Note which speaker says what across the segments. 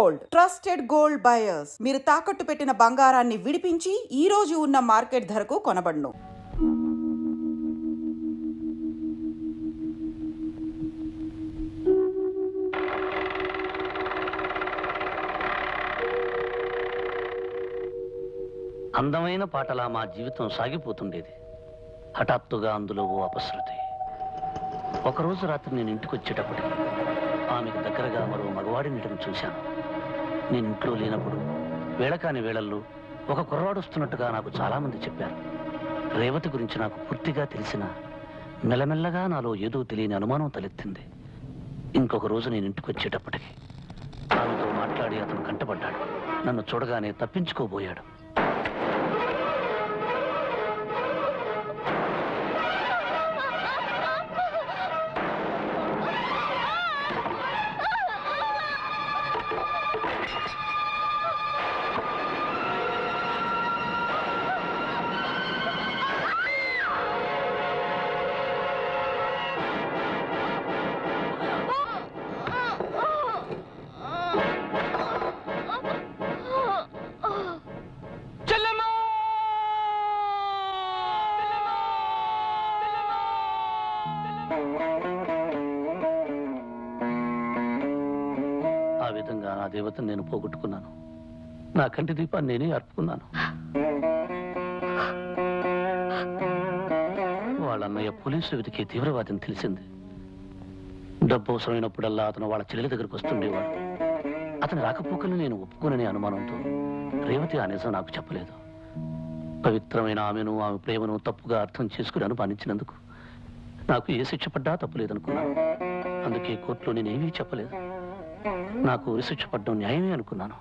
Speaker 1: Gold, trusted gold buyers. మీరు తాకట్టు పెట్టిన బంగారాన్ని విడిపించి ఈ రోజు ఉన్న మార్కెట్ ధరకు కొనబడును.
Speaker 2: అందమైన పాటలా మా జీవితం సాగిపోతుండేది. హఠాత్తుగా అందులో ఓ అపశృతి. ఒకరోజు రాత్రి నేను ఇంటికి వచ్చేటప్పటికి ఆమెకు దగ్గరగా మరో మగవాడి నీటిని చూశాను. నేను ఇంట్లో లేనప్పుడు వేళకాని వేళల్లో ఒక కుర్రాడు వస్తున్నట్టుగా నాకు చాలామంది చెప్పారు. రేవతి గురించి నాకు పూర్తిగా తెలిసిన మెల్లమెల్లగా నాలో ఏదో తెలియని అనుమానం తలెత్తింది. ఇంకొక రోజు నేను ఇంటికి వచ్చేటప్పటికి ఆమెతో మాట్లాడి అతను కంటపడ్డాడు. నన్ను చూడగానే తప్పించుకోబోయాడు. ఆ విధంగా నా దేవతను నేను పోగొట్టుకున్నాను. నా కంటి దీపాన్ని నేనే అర్పుకున్నాను. వాళ్ళన్నయ్య పోలీసులు వెతికి తీవ్రవాదిని తెలిసింది. డబ్బు అవసరమైనప్పుడల్లా అతను వాళ్ళ చెల్లెల దగ్గరకు వస్తుండేవాడు. అతని రాకపోకల్ని నేను ఒప్పుకోననే అనుమానంతో రేవతి ఆ నిజం నాకు చెప్పలేదు. పవిత్రమైన ఆమెను, ఆమె ప్రేమను తప్పుగా అర్థం చేసుకుని అనుమానించినందుకు నాకు ఏ శిక్ష పడ్డా తప్పులేదనుకున్నాను. అందుకే కోర్టులో నేనేమీ చెప్పలేదు. నాకు ఉరిశిక్ష పడ్డం న్యాయమే అనుకున్నాను.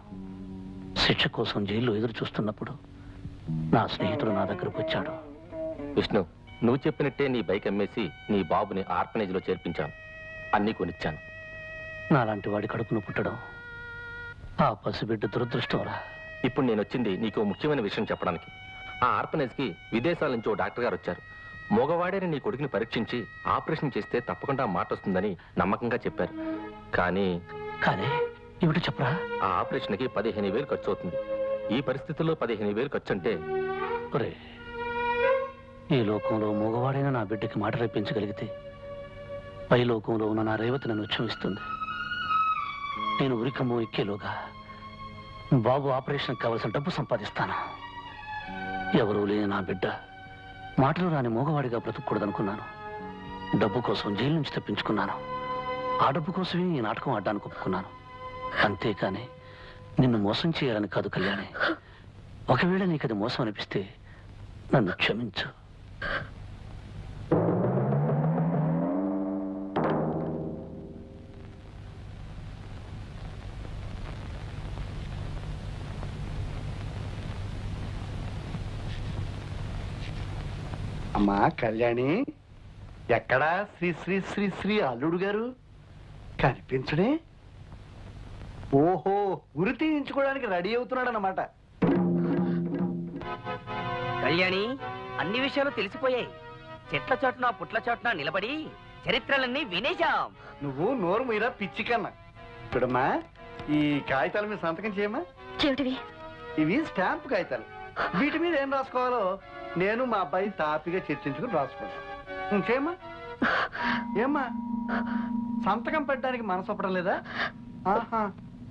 Speaker 2: శిక్ష కోసం జైల్లో ఎదురు చూస్తున్నప్పుడు నా స్నేహితుడు నా దగ్గరకు వచ్చాడు.
Speaker 3: విష్ణు, నువ్వు చెప్పినట్టే నీ బైక్ అమ్మేసి నీ బాబుని ఆర్ఫనేజ్ లో చేర్పించాను. అన్నీ కొనిచ్చాను.
Speaker 2: నాలాంటి వాడి కడుపును పుట్టడం ఆ పసిబిడ్డ దురదృష్టంరా.
Speaker 3: ఇప్పుడు నేను వచ్చింది నీకు ముఖ్యమైన విషయం చెప్పడానికి. ఆ ఆర్ఫనేజ్ కి విదేశాల నుంచి ఓ డాక్టర్ గారు వచ్చారు. మగవాడేని నీ కొడుకుని పరీక్షించి ఆపరేషన్ చేస్తే తప్పకుండా మాట వస్తుందని నమ్మకంగా చెప్పారు. కానీ
Speaker 2: ఏమిటో చెప్పరా?
Speaker 3: ఆ ఆపరేషన్కి 15,000 ఖర్చు అవుతుంది. ఈ పరిస్థితుల్లో 15,000 ఖర్చు అంటే
Speaker 2: ఈ లోకంలో మగవాడైన నా బిడ్డకి మాట రేపించగలిగితే పై లోకంలో ఉన్న నా రేవతి నన్ను క్షమిస్తుంది. నేను ఉరికమ్ము ఎక్కేలోగా బాబు ఆపరేషన్కి కావలసిన డబ్బు సంపాదిస్తాను. ఎవరూ లేని నా బిడ్డ మాటలు రాని మగవాడిగా బ్రతుకూడదనుకున్నాను. డబ్బు కోసం జైలు నుంచి తప్పించుకున్నాను. ఆ డబ్బు కోసమే ఈ నాటకం ఆడడానికి ఒప్పుకున్నాను. అంతేకాని నిన్ను మోసం చేయాలని కాదు కళ్యాణి. ఒకవేళ నీకు అది మోసం అనిపిస్తే నన్ను క్షమించు.
Speaker 4: అమ్మా కళ్యాణి, ఎక్కడా శ్రీ శ్రీ శ్రీ శ్రీ అల్లుడు గారు కనిపించడే? ఓహో, ఉరి తీయించుకోవడానికి రెడీ అవుతున్నాడు అన్నమాట.
Speaker 5: కళ్యాణి, అన్ని విషయాలు తెలిసిపోయాయి. చెట్ల చోట్న పుట్ల చోట్న నిలబడి చరిత్రలన్నీ వినేశాం.
Speaker 4: నువ్వు నోరు మీరా పిచ్చి కన్నా. చూడమ్మా, ఈ కాగితాల మీద సంతకం చేయమ్మా. ఇవి స్టాంప్ కాగితాలు. వీటి మీద ఏం రాసుకోవాలో నేను మా అబ్బాయి తాపిగా చర్చించుకుని రాసుకుంటాను. చేయమ్మా. ఏమ్మా, సంతకం పెట్టడానికి మనసు ఒప్పడం లేదా? ఆహా,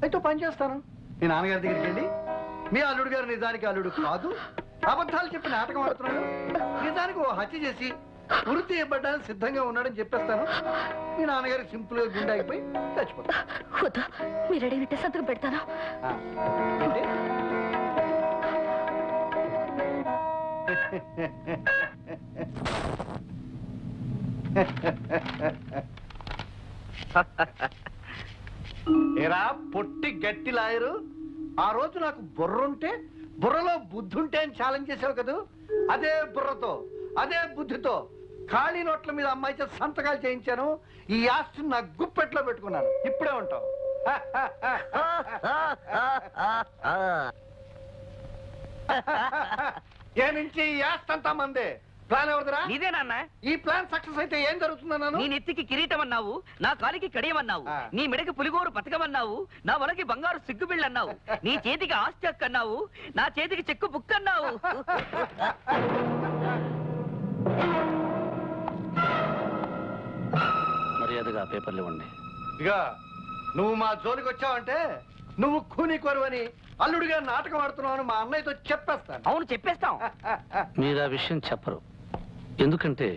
Speaker 4: అయితే పని చేస్తాను. మీ నాన్నగారి దగ్గరికి వెళ్ళి మీ అల్లుడు గారు నిజానికి అల్లుడు కాదు, అబద్ధాలు చెప్పి నాటకం ఆడుతున్నాడు, నిజానికి ఓ హత్య చేసి ఉరి తీయబడ్డానికి సిద్ధంగా ఉన్నాడని చెప్పేస్తాను. మీ నాన్నగారికి సింపుల్ గా గుండె అయిపోయి చచ్చిపోతాను.
Speaker 6: మీరు అడిగితే సంతకం పెడతాను.
Speaker 4: ఏరా పొట్టి గట్టి లాయరు, ఆ రోజు నాకు బుర్రుంటే బుర్రలో బుద్ధుంటే అని ఛాలెంజ్ చేసావు కదా. అదే బుర్రతో అదే బుద్ధితో ఖాళీ నోట్ల మీద అమ్మాయి చేత సంతకాలు చేయించాను. ఈ ఆస్తిని నా గుప్పెట్లో పెట్టుకున్నాను. ఇప్పుడే ఉంటావు. ఏమించి ఈ ఆస్తి అంతా మందే. ప్లాన్ ఎవరిదిరా?
Speaker 5: నీదే నాన్న.
Speaker 4: ఈ ప్లాన్ సక్సెస్ అయితే ఏం జరుగుతుందన్నాను?
Speaker 5: నీ నెత్తికి కిరీటం అన్నావు, నా కాలికి కడియమన్నావు,
Speaker 4: ఆ.
Speaker 5: నీ మెడకి పులిగోరు పథకమన్నావు, నా వలకి బంగారు సిగ్గుబిళ్ళు అన్నావు, నీ చేతికి ఆస్తి హక్కు అన్నావు, నా చేతికి చెక్కు బుక్ అన్నావు.
Speaker 2: మర్యాదగా ఆ పేపర్లు ఇవ్వండి.
Speaker 4: ఇక నువ్వు మా జోలికి వచ్చావంటే నువ్వు కూని కొరువని అల్లుడిగా నాటకం ఆడుతున్నావు మా అన్నయ్యతో చెప్పేస్తాను.
Speaker 5: అవును, చెప్పేస్తాం.
Speaker 2: మీరు ఆ విషయం చెప్పరు. ఎందుకంటే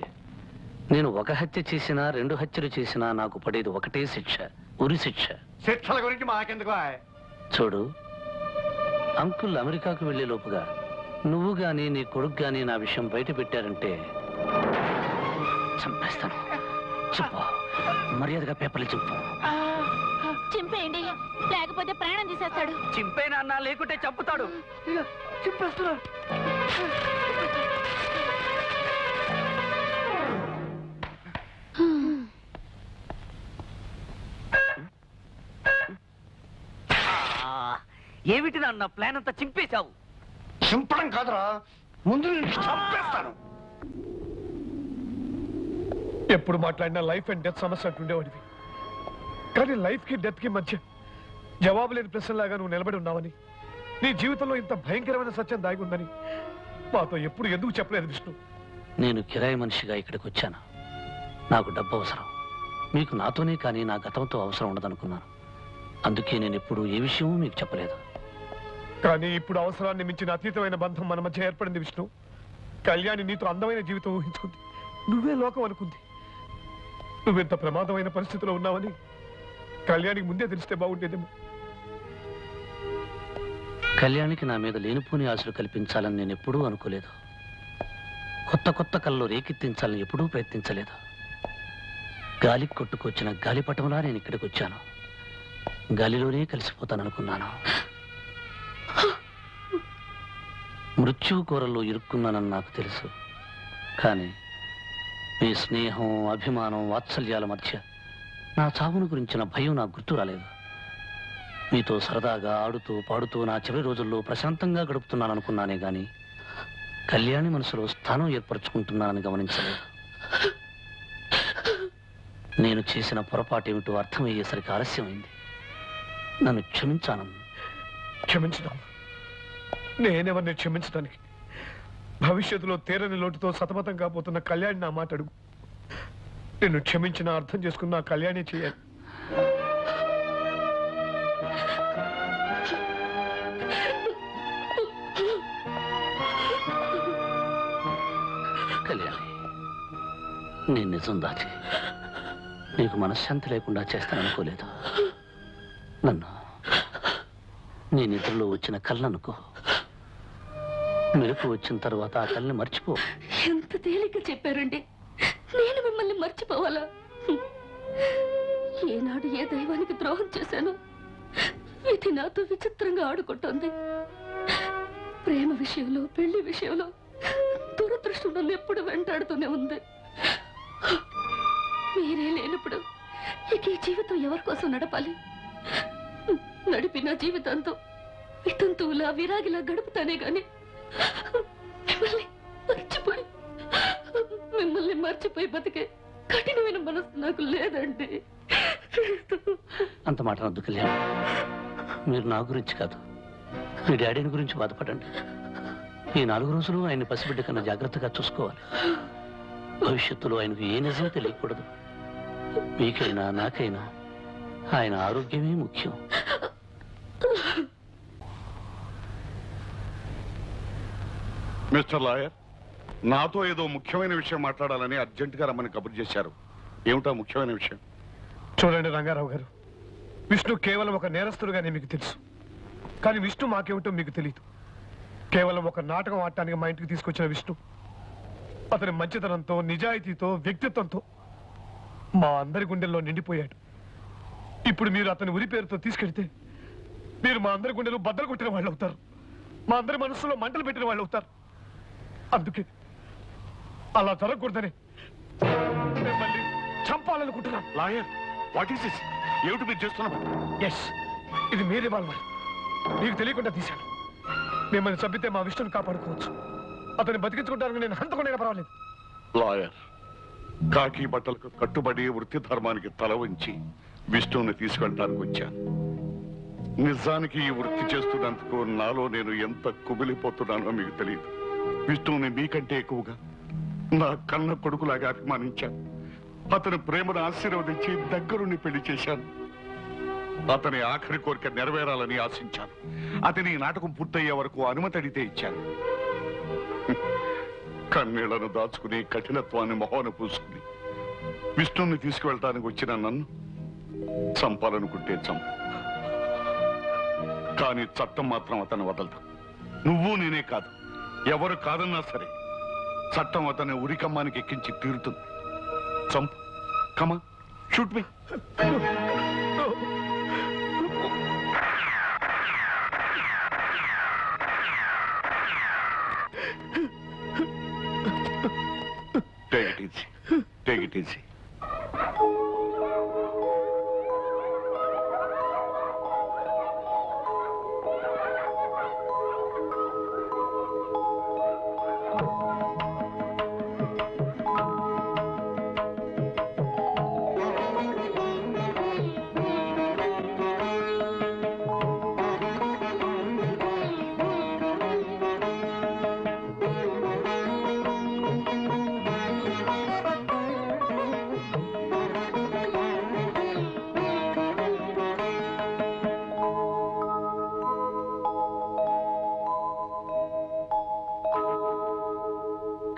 Speaker 2: నేను ఒక హత్య చేసినా 2 హత్యలు చేసినా నాకు పడేది ఒకటే శిక్ష, ఉరి శిక్ష.
Speaker 4: శిక్షల గురించి మాకెందుకు?
Speaker 2: చూడు, అంకుల్ అమెరికాకు వెళ్లే లోపుగా నువ్వు గాని నీ కొడుకు గాని నా విషయం బయట పెట్టారంటే చంపేస్తాను. చెప్పు, మర్యాదగా పేపర్లు చెప్పు.
Speaker 6: చింపేయండి, లేకపోతే ప్రాణం తీసేస్తాడు.
Speaker 5: చింపే నాన్న, లేకుంటే చంపుతాడు.
Speaker 4: చెప్పేస్తున్నా.
Speaker 5: ఏమిటి నాన్న ప్లాన్ అంతా చింపేశావు?
Speaker 4: చింపడం కాదురా, ముందు నేను చంపేస్తాను.
Speaker 7: ఎప్పుడు మాట్లాడినా లైఫ్ అండ్ డెత్ సమస్య అంటుండేవాడివి. కానీ లైఫ్ కి డెత్ కి మధ్య జవాబు లేని ప్రశ్నలాగా నువ్వు నిలబడి ఉన్నావని, నీ జీవితంలో ఇంత భయంకరమైన సత్యం దాగి ఉందని మాతో ఎప్పుడు ఎందుకు చెప్పలేదు విష్ణు?
Speaker 2: నేను కిరాయి మనిషిగా ఇక్కడికి వచ్చాను. నాకు డబ్బు అవసరం. మీకు నాతోనే కానీ నా గతంతో అవసరం ఉండదనుకున్నాను. అందుకే నేను ఎప్పుడు ఏ విషయమూ మీకు చెప్పలేదు.
Speaker 7: కానీ ఇప్పుడు అవసరాన్ని మించిన అతీతమైన బంధం మన మధ్య ఏర్పడింది విష్ణు. కళ్యాణి నీతో అందమైన జీవితం ఊహించుకుంది, నువ్వే లోకం అనుకుంది. నువ్వెంత ప్రమాదమైన పరిస్థితిలో ఉన్నావని కళ్యాణికి ముందే తెలిస్తే బాగుండేదేమో.
Speaker 2: కళ్యాణికి నా మీద లేనిపోని ఆశలు కల్పించాలని నేను ఎప్పుడూ అనుకోలేదు. కొత్త కొత్త కళ్ళు రేకెత్తించాలని ఎప్పుడూ ప్రయత్నించలేదు. గాలికి కొట్టుకొచ్చిన గాలిపటంలా నేను ఇక్కడికి వచ్చాను. గాలిలోనే కలిసిపోతాననుకున్నాను. మృత్యువు కూరల్లో ఇరుక్కున్నానని నాకు తెలుసు. కానీ మీ స్నేహం, అభిమానం, వాత్సల్యాల మధ్య నా చావును గురించిన భయం నాకు గుర్తు రాలేదు. మీతో సరదాగా ఆడుతూ పాడుతూ నా చివరి రోజుల్లో ప్రశాంతంగా గడుపుతున్నాను అనుకున్నానే గాని కళ్యాణి మనసులో స్థానం ఏర్పరచుకుంటున్నానని గమనించలేదు. నేను చేసిన పొరపాటు ఏమిటో అర్థమయ్యేసరికి ఆలస్యమైంది. నన్ను క్షమించాను.
Speaker 7: క్షమించడం? నేనెవరిని క్షమించడానికి? భవిష్యత్తులో తీరని లోటుతో సతమతం కాబోతున్న కళ్యాణి నా మాట అడుగు. నిన్ను క్షమించిన అర్థం చేసుకున్న ఆ కళ్యాణి చేయాలి.
Speaker 2: కళ్యాణి, నేను నిజం దాచి నీకు మనశ్శాంతి లేకుండా చేస్తాననుకోలేదు. నన్ను నీ నిద్రలో వచ్చిన కళ్ళనుకో. మెలకు వచ్చిన తర్వాత ఆ కళ్ళని మర్చిపో.
Speaker 6: ఎంత తేలిక చెప్పారండి. నేను మిమ్మల్ని మర్చిపోవాలా? ఏనాడు ఏ దైవానికి ద్రోహం చేశాను? ఇది నాతో విచిత్రంగా ఆడుకుంటోంది. ప్రేమ విషయంలో, పెళ్లి విషయంలో దురదృష్టం నన్ను ఎప్పుడు వెంటాడుతూనే ఉంది. మీరే లేనప్పుడు ఇక ఈ జీవితం ఎవరి కోసం నడపాలి? నడిపిన జీవితంతో వితంతువులా విరాగిలా గడుపుతానే గాని మిమ్మల్ని మర్చిపోయి బతికే కఠినమైన మనసు నాకు లేదండి.
Speaker 2: అంత మాట వద్దు కళ్యాణి. మీరు నా గురించి కాదు, మీ డాడీని గురించి బాధపడండి. ఈ 4 రోజులు ఆయన్ని పసిబిడ్డ కన్నా జాగ్రత్తగా చూసుకోవాలి. భవిష్యత్తులో ఆయనకు ఏ నిజం తెలియకూడదు. మీకైనా నాకైనా ఆయన ఆరోగ్యమే ముఖ్యం.
Speaker 8: మిస్టర్ లాయర్, నాతో ఏదో ముఖ్యమైన విషయం మాట్లాడాలని అర్జెంటుగా రమ్మని కబురు చేశారు. ఏమిటా ముఖ్యమైన విషయం?
Speaker 7: చూడండి రంగారావు గారు, విష్ణు కేవలం ఒక నేరస్తుడుగానే మీకు తెలుసు. కానీ విష్ణు మాకేమిటో మీకు తెలియదు. కేవలం ఒక నాటకం ఆడటానికి మా ఇంటికి తీసుకొచ్చిన విష్ణు అతని మంచితనంతో, నిజాయితీతో, వ్యక్తిత్వంతో మా అందరి గుండెల్లో నిండిపోయాడు. ఇప్పుడు మీరు అతని ఉరి పేరుతో తీసుకెళ్తే మీరు మా అందరి గుండెలు బద్దలు కొట్టిన వాళ్ళు అవుతారు. మా అందరి మనసులో మంటలు పెట్టిన వాళ్ళు అవుతారు. అందుకే అలా జరగకూడదని మిమ్మల్ని చంపాలనుకుంటున్నాను.
Speaker 8: Lawyer, what is this? ఏమిటి మీరు చేస్తున్నారు?
Speaker 7: ఎస్, ఇది మీ రివాల్వర్. మీకు తెలియకుండా తీశాను. మిమ్మల్ని చంపితే మా విష్ణుని కాపాడుకోవచ్చు. అతన్ని బతికించుకుంటానికి నేను హంతకుండా పర్వాలేదు.
Speaker 8: లాయర్, కాకి బట్టలకు కట్టుబడి వృత్తి ధర్మానికి తల వంచి విష్ణువుని తీసుకెళ్ళడానికి వచ్చాను. నిజానికి ఈ వృత్తి చేస్తున్నందుకు నాలో నేను ఎంత కుమిలిపోతున్నానో మీకు తెలియదు. విష్ణువుని మీకంటే ఎక్కువగా నా కన్న కొడుకులాగా అభిమానించాను. అతని ప్రేమను ఆశీర్వదించి దగ్గరుండి పెళ్లి చేశాను. అతని ఆఖరి కోరిక నెరవేరాలని ఆశించాను. అతని నాటకం పూర్తయ్యే వరకు అనుమతి అడిగితే ఇచ్చాను. కన్నీళ్లను దాచుకుని కఠినత్వాన్ని మొహాన పూసుకుని విష్ణువుని తీసుకువెళ్ళటానికి వచ్చిన నన్ను చంపాలనుకుంటే చంపు, కానీ చట్టం మాత్రం అతను వదలదు. నువ్వు నేనే కాదు, ఎవరు కాదన్నా సరే చట్టం అతని ఉరికమ్మానికి ఎక్కించి తీరుతుంది. చంపు, కమా, shoot me. Take it easy. Take it easy.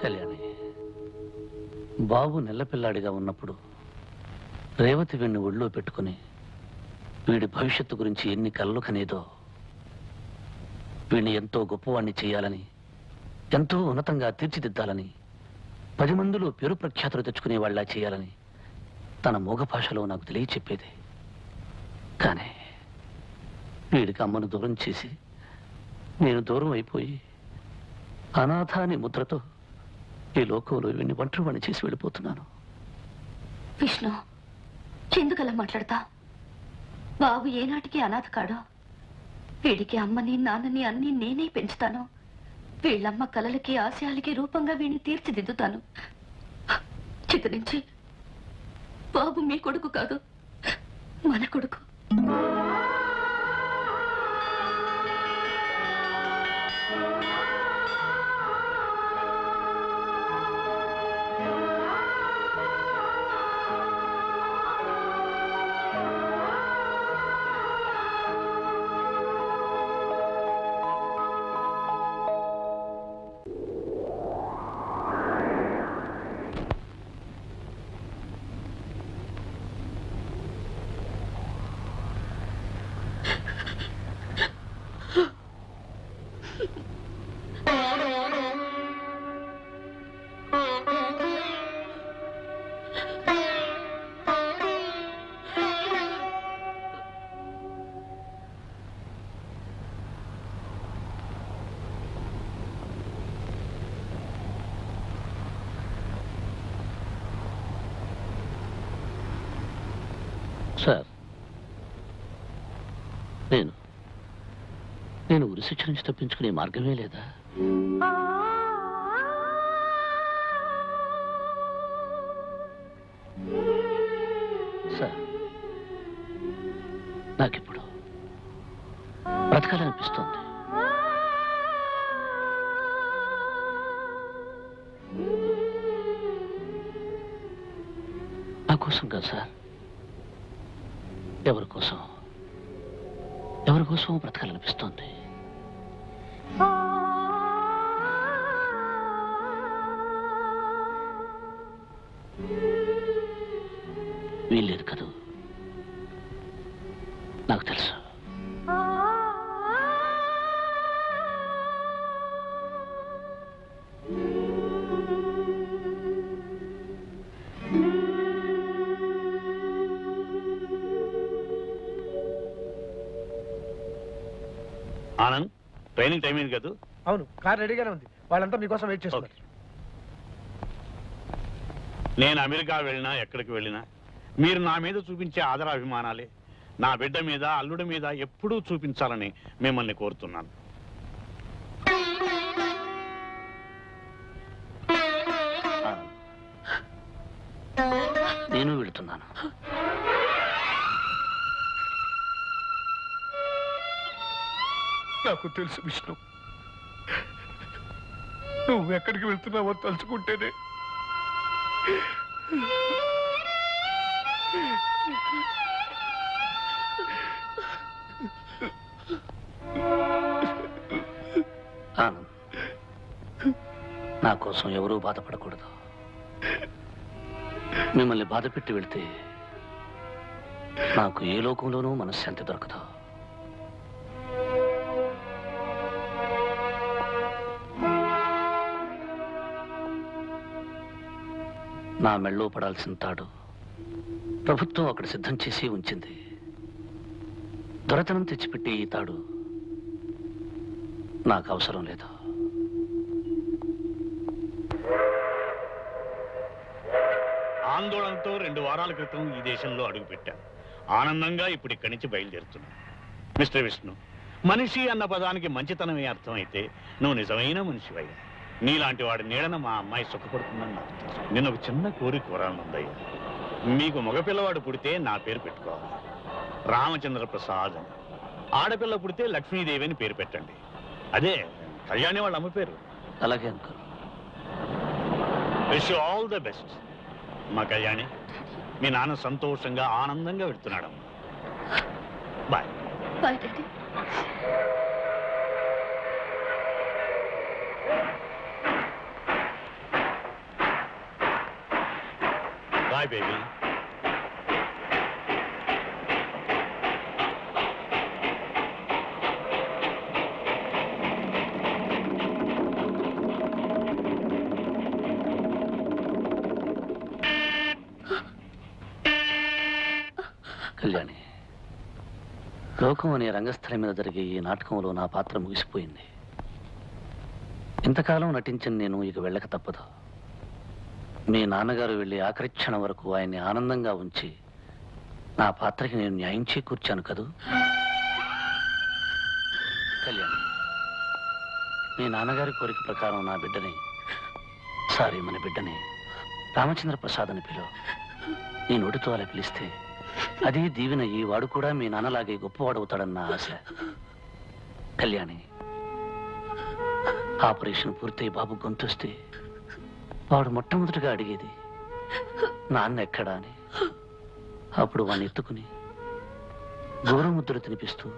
Speaker 2: Kalyani, బాబు నెల్లపిల్లాడిగా ఉన్నప్పుడు రేవతి వీడిని ఒళ్ళో పెట్టుకుని వీడి భవిష్యత్తు గురించి ఎన్ని కలలు కనేదో, వీడిని ఎంతో గొప్పవాణ్ణి చేయాలని, ఎంతో ఉన్నతంగా తీర్చిదిద్దాలని, 10 మందిలో పేరు ప్రఖ్యాతులు తెచ్చుకునే వాళ్ళ చేయాలని తన మూగ భాషలో నాకు తెలియచెప్పేది. కానీ వీడికి అమ్మను దూరం చేసి నేను దూరం అయిపోయి అనాథ అని ముద్రతో ఈ లోకంలో వీడిని ఒంటరివాణ్ణి చేసి వెళ్ళిపోతున్నాను.
Speaker 6: విష్ణు, ఎందుకలా మాట్లాడతా? బాబు ఏనాటికి అనాథ కాడో. వీడికి అమ్మని నాన్నని అన్ని నేనే పెంచుతాను. వీళ్ళమ్మ కలలకి ఆశయాలకి రూపంగా వీడిని తీర్చిదిద్దుతాను. చిత్తరించి బాబు మీ కొడుకు కాదు, మన కొడుకు.
Speaker 2: సార్, నేను ఉరిశిక్ష నుంచి తప్పించుకునే మార్గమే లేదా? సార్, నాకిప్పుడు బ్రతకాలనిపిస్తోంది. నా కోసం కాదు సార్, ఎవరి కోసం బ్రతకాలనిపిస్తోంది. వీల్లేదు కదూ, నాకు తెలుసు.
Speaker 9: ఆనంద్, ట్రైనింగ్ టైం అయింది కదా?
Speaker 7: అవును, కార్ రెడీగానే ఉంది. వాళ్ళంతా మీకోసం వెయిట్ చేస్తున్నారు.
Speaker 9: నేను అమెరికా వెళ్ళినా ఎక్కడికి వెళ్ళినా మీరు నా మీద చూపించే ఆదరాభిమానాలే నా బిడ్డ మీద, అల్లుడి మీద ఎప్పుడూ చూపించాలని మిమ్మల్ని కోరుతున్నాను.
Speaker 2: వెళ్తున్నాను.
Speaker 7: నాకు తెలుసు విష్ణు, నువ్వు ఎక్కడికి వెళ్తున్నావో తలుచుకుంటేనే
Speaker 2: ఆనంద్, నా కోసం ఎవరూ బాధపడకూడదు. మిమ్మల్ని బాధ పెట్టి వెళ్తే నాకు ఏ లోకంలోనూ మనశ్శాంతి దొరకదు. నా మెళ్ళో పడాల్సిన తాడు ప్రభుత్వం అక్కడ సిద్ధం చేసి ఉంచింది. దొరతనం తెచ్చిపెట్టి ఈ తాడు నాకు అవసరం లేదు.
Speaker 9: ఆందోళనతో 2 వారాల క్రితం ఈ దేశంలో అడుగుపెట్టాను. ఆనందంగా ఇప్పుడు ఇక్కడి నుంచి బయలుదేరుతున్నాను. మిస్టర్ విష్ణు, మనిషి అన్న పదానికి మంచితనమే అర్థమైతే నువ్వు నిజమైన మనిషివయ్యా. నీలాంటి వాడి నీడన మా అమ్మాయి సుఖపడుతుందని నాకు తెలుసు. నేను ఒక చిన్న కోరిక కోరాలనుందయ్యా. మీకు మగపిల్లవాడు పుడితే నా పేరు పెట్టుకోవాలి, రామచంద్ర ప్రసాద్ అని. ఆడపిల్ల పుడితే లక్ష్మీదేవి అని పేరు పెట్టండి. అదే కళ్యాణి వాళ్ళ అమ్మ పేరు.
Speaker 2: అలాగే uncle.
Speaker 9: Wish you all the best. మా కళ్యాణి, మీ నాన్న సంతోషంగా ఆనందంగా వెళ్తున్నాడమ్మా. Bye.
Speaker 6: Bye daddy.
Speaker 9: Bye baby.
Speaker 2: Kalyani, లోకం అనే రంగస్థలం మీద జరిగే ఈ నాటకంలో నా పాత్ర ముగిసిపోయింది. ఇంతకాలం నటించిన నేను ఇక వెళ్ళక తప్పదు. మీ నాన్నగారు వెళ్ళి ఆఖరి క్షణం వరకు ఆయన్ని ఆనందంగా ఉంచి నా పాత్రకి నేను న్యాయం చేకూర్చాను కదూ. కళ్యాణి, మీ నాన్నగారి కోరిక ప్రకారం నా బిడ్డని, మన బిడ్డని రామచంద్ర ప్రసాద్ అని పిలువు. నీ నోటితో అలా పిలిస్తే అది దీవెనయ్యి వాడు కూడా మీ నాన్నలాగే గొప్పవాడవుతాడన్న ఆశ. కళ్యాణి, ఆపరేషన్ పూర్తయి బాబు గొంతొస్తే వాడు మొట్టమొదటిగా అడిగేది నాన్న ఎక్కడా అని. అప్పుడు వాడిని ఎత్తుకుని గోరుముద్దలు తినిపిస్తూ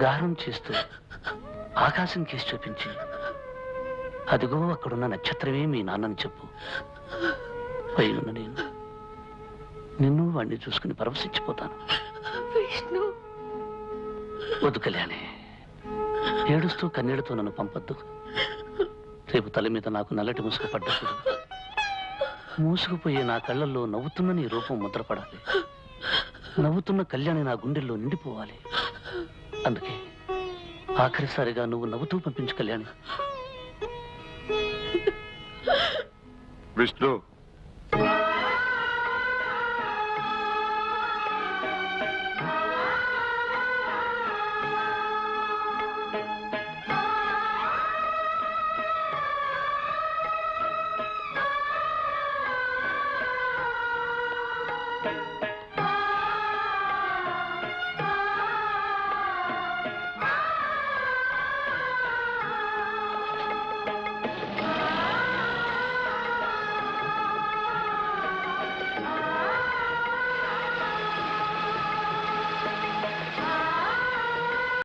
Speaker 2: గారం చేస్తూ ఆకాశం కేసి చూపించి, అదిగో అక్కడున్న నక్షత్రమే మీ నాన్నని చెప్పు. పైనున్న నేను నిన్ను వాడిని చూసుకుని పరవశించిపోతాను.
Speaker 6: విష్ణు.
Speaker 2: వద్దు కళ్యాణి, ఏడుస్తూ కన్నీళ్లతో నన్ను పంపొద్దు. రేపు తల మీద నాకు నల్లటి ముసుగు పడ్డప్పుడు మూసుకుపోయే నా కళ్ళల్లో నవ్వుతున్న నీ రూపం ముద్రపడాలి. నవ్వుతున్న కళ్యాణి నా గుండెల్లో నిండిపోవాలి. అందుకే ఆఖరిసారిగా నువ్వు నవ్వుతూ పంపించు కళ్యాణి.
Speaker 8: విష్ణు,